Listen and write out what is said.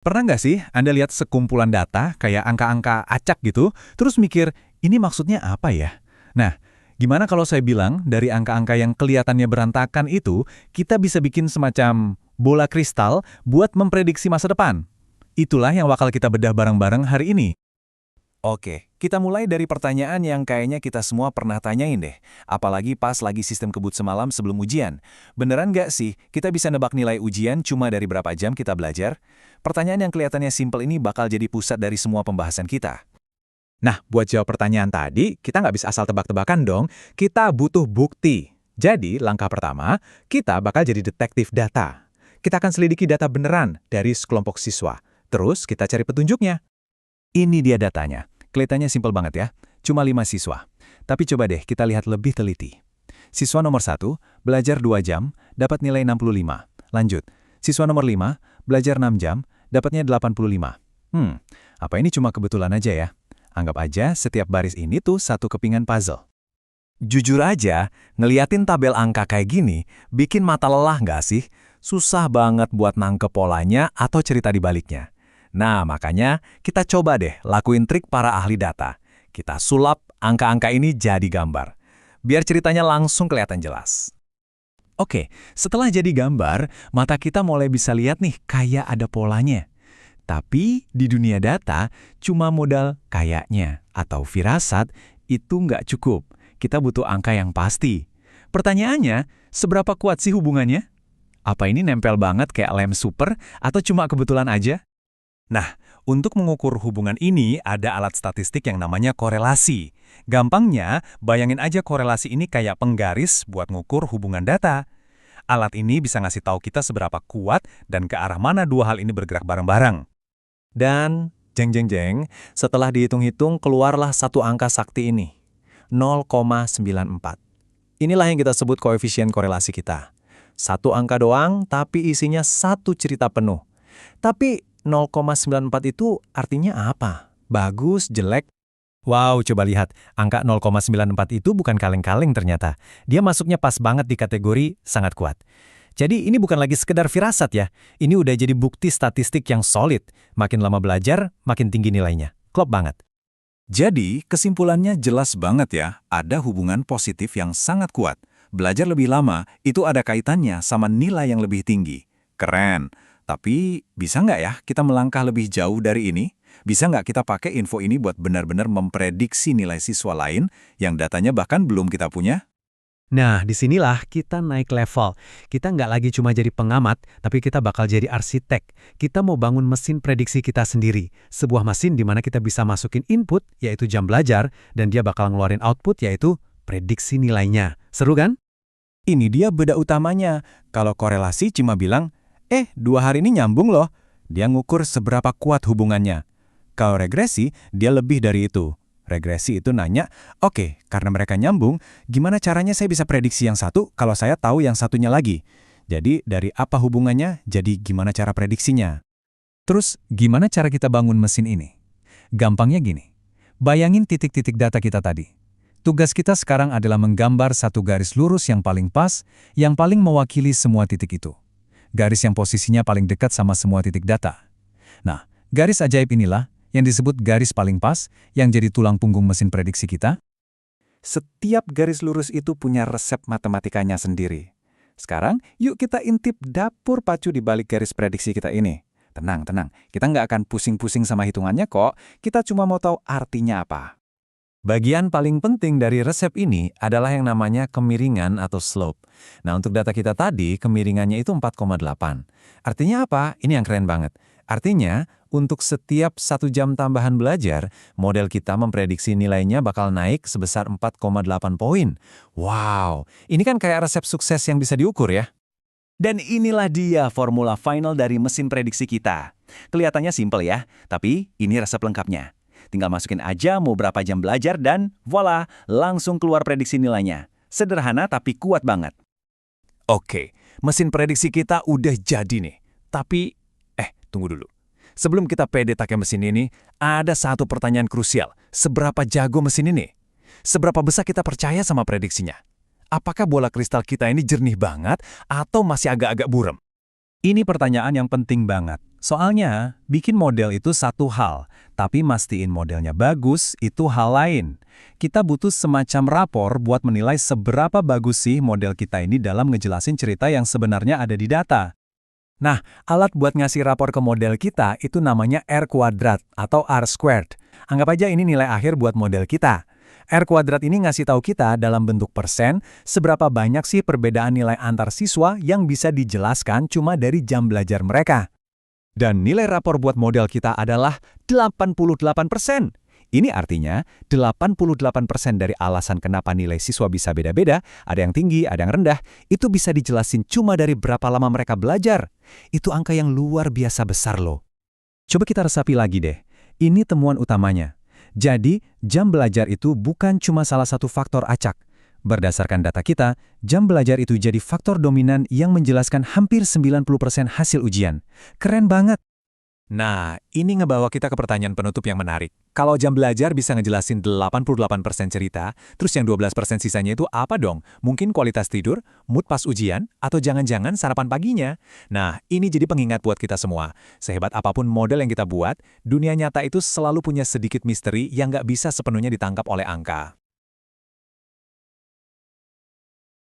Pernah nggak sih Anda lihat sekumpulan data kayak angka-angka acak gitu, terus mikir, ini maksudnya apa ya? Nah, gimana kalau saya bilang dari angka-angka yang kelihatannya berantakan itu, kita bisa bikin semacam bola kristal buat memprediksi masa depan? Itulah yang bakal kita bedah bareng-bareng hari ini. Oke, kita mulai dari pertanyaan yang kayaknya kita semua pernah tanyain deh. Apalagi pas lagi sistem kebut semalam sebelum ujian. Beneran nggak sih kita bisa nebak nilai ujian cuma dari berapa jam kita belajar? Pertanyaan yang kelihatannya simpel ini bakal jadi pusat dari semua pembahasan kita. Nah, buat jawab pertanyaan tadi, kita nggak bisa asal tebak-tebakan dong. Kita butuh bukti. Jadi, langkah pertama, kita bakal jadi detektif data. Kita akan selidiki data beneran dari sekelompok siswa. Terus, kita cari petunjuknya. Ini dia datanya. Kelihatannya simpel banget ya. Cuma 5 siswa. Tapi coba deh kita lihat lebih teliti. Siswa nomor 1, belajar 2 jam, dapat nilai 65. Lanjut. Siswa nomor 5, belajar 6 jam, dapatnya 85. Apa ini cuma kebetulan aja ya? Anggap aja setiap baris ini tuh satu kepingan puzzle. Jujur aja, ngeliatin tabel angka kayak gini, bikin mata lelah nggak sih? Susah banget buat nangkep polanya atau cerita di baliknya. Nah, makanya kita coba deh lakuin trik para ahli data. Kita sulap angka-angka ini jadi gambar. Biar ceritanya langsung kelihatan jelas. Oke, setelah jadi gambar, mata kita mulai bisa lihat nih kayak ada polanya. Tapi di dunia data, cuma modal kayaknya atau firasat itu nggak cukup. Kita butuh angka yang pasti. Pertanyaannya, seberapa kuat sih hubungannya? Apa ini nempel banget kayak lem super atau cuma kebetulan aja? Nah, untuk mengukur hubungan ini ada alat statistik yang namanya korelasi. Gampangnya, bayangin aja korelasi ini kayak penggaris buat ngukur hubungan data. Alat ini bisa ngasih tahu kita seberapa kuat dan ke arah mana dua hal ini bergerak bareng-bareng. Dan, jeng, setelah dihitung-hitung keluarlah satu angka sakti ini, 0,94. Inilah yang kita sebut koefisien korelasi kita. Satu angka doang, tapi isinya satu cerita penuh. Tapi 0,94 itu artinya apa? Bagus, jelek? Wow, coba lihat. Angka 0,94 itu bukan kaleng-kaleng ternyata. Dia masuknya pas banget di kategori sangat kuat. Jadi ini bukan lagi sekedar firasat ya. Ini udah jadi bukti statistik yang solid. Makin lama belajar, makin tinggi nilainya. Klop banget. Jadi kesimpulannya jelas banget ya. Ada hubungan positif yang sangat kuat. Belajar lebih lama, itu ada kaitannya sama nilai yang lebih tinggi. Keren. Tapi bisa nggak ya kita melangkah lebih jauh dari ini? Bisa nggak kita pakai info ini buat benar-benar memprediksi nilai siswa lain yang datanya bahkan belum kita punya? Nah, disinilah kita naik level. Kita nggak lagi cuma jadi pengamat, tapi kita bakal jadi arsitek. Kita mau bangun mesin prediksi kita sendiri. Sebuah mesin di mana kita bisa masukin input, yaitu jam belajar, dan dia bakal ngeluarin output, yaitu prediksi nilainya. Seru kan? Ini dia beda utamanya. Kalau korelasi cuma bilang, 2 hari ini nyambung loh. Dia ngukur seberapa kuat hubungannya. Kalau regresi, dia lebih dari itu. Regresi itu nanya, oke, karena mereka nyambung, gimana caranya saya bisa prediksi yang satu kalau saya tahu yang satunya lagi? Jadi, dari apa hubungannya, jadi gimana cara prediksinya? Terus, gimana cara kita bangun mesin ini? Gampangnya gini, bayangin titik-titik data kita tadi. Tugas kita sekarang adalah menggambar satu garis lurus yang paling pas, yang paling mewakili semua titik itu. Garis yang posisinya paling dekat sama semua titik data. Nah, garis ajaib inilah yang disebut garis paling pas, yang jadi tulang punggung mesin prediksi kita. Setiap garis lurus itu punya resep matematikanya sendiri. Sekarang, yuk kita intip dapur pacu di balik garis prediksi kita ini. Tenang, kita nggak akan pusing-pusing sama hitungannya kok, kita cuma mau tahu artinya apa. Bagian paling penting dari resep ini adalah yang namanya kemiringan atau slope. Nah, untuk data kita tadi, kemiringannya itu 4,8. Artinya apa? Ini yang keren banget. Artinya, untuk setiap 1 jam tambahan belajar, model kita memprediksi nilainya bakal naik sebesar 4,8 poin. Wow, ini kan kayak resep sukses yang bisa diukur ya. Dan inilah dia formula final dari mesin prediksi kita. Kelihatannya simpel ya, tapi ini resep lengkapnya. Tinggal masukin aja mau berapa jam belajar dan voila, langsung keluar prediksi nilainya. Sederhana tapi kuat banget. Oke, mesin prediksi kita udah jadi nih. Tapi, tunggu dulu. Sebelum kita pede pakai mesin ini, ada satu pertanyaan krusial. Seberapa jago mesin ini? Seberapa besar kita percaya sama prediksinya? Apakah bola kristal kita ini jernih banget atau masih agak-agak buram? Ini pertanyaan yang penting banget. Soalnya, bikin model itu satu hal, tapi mastiin modelnya bagus itu hal lain. Kita butuh semacam rapor buat menilai seberapa bagus sih model kita ini dalam ngejelasin cerita yang sebenarnya ada di data. Nah, alat buat ngasih rapor ke model kita itu namanya R kuadrat atau R squared. Anggap aja ini nilai akhir buat model kita. R kuadrat ini ngasih tahu kita dalam bentuk persen seberapa banyak sih perbedaan nilai antar siswa yang bisa dijelaskan cuma dari jam belajar mereka. Dan nilai rapor buat model kita adalah 88%. Ini artinya 88% dari alasan kenapa nilai siswa bisa beda-beda, ada yang tinggi, ada yang rendah, itu bisa dijelasin cuma dari berapa lama mereka belajar. Itu angka yang luar biasa besar loh. Coba kita resapi lagi deh. Ini temuan utamanya. Jadi, jam belajar itu bukan cuma salah satu faktor acak. Berdasarkan data kita, jam belajar itu jadi faktor dominan yang menjelaskan hampir 90% hasil ujian. Keren banget! Nah, ini ngebawa kita ke pertanyaan penutup yang menarik. Kalau jam belajar bisa ngejelasin 88% cerita, terus yang 12% sisanya itu apa dong? Mungkin kualitas tidur, mood pas ujian, atau jangan-jangan sarapan paginya? Nah, ini jadi pengingat buat kita semua. Sehebat apapun model yang kita buat, dunia nyata itu selalu punya sedikit misteri yang nggak bisa sepenuhnya ditangkap oleh angka.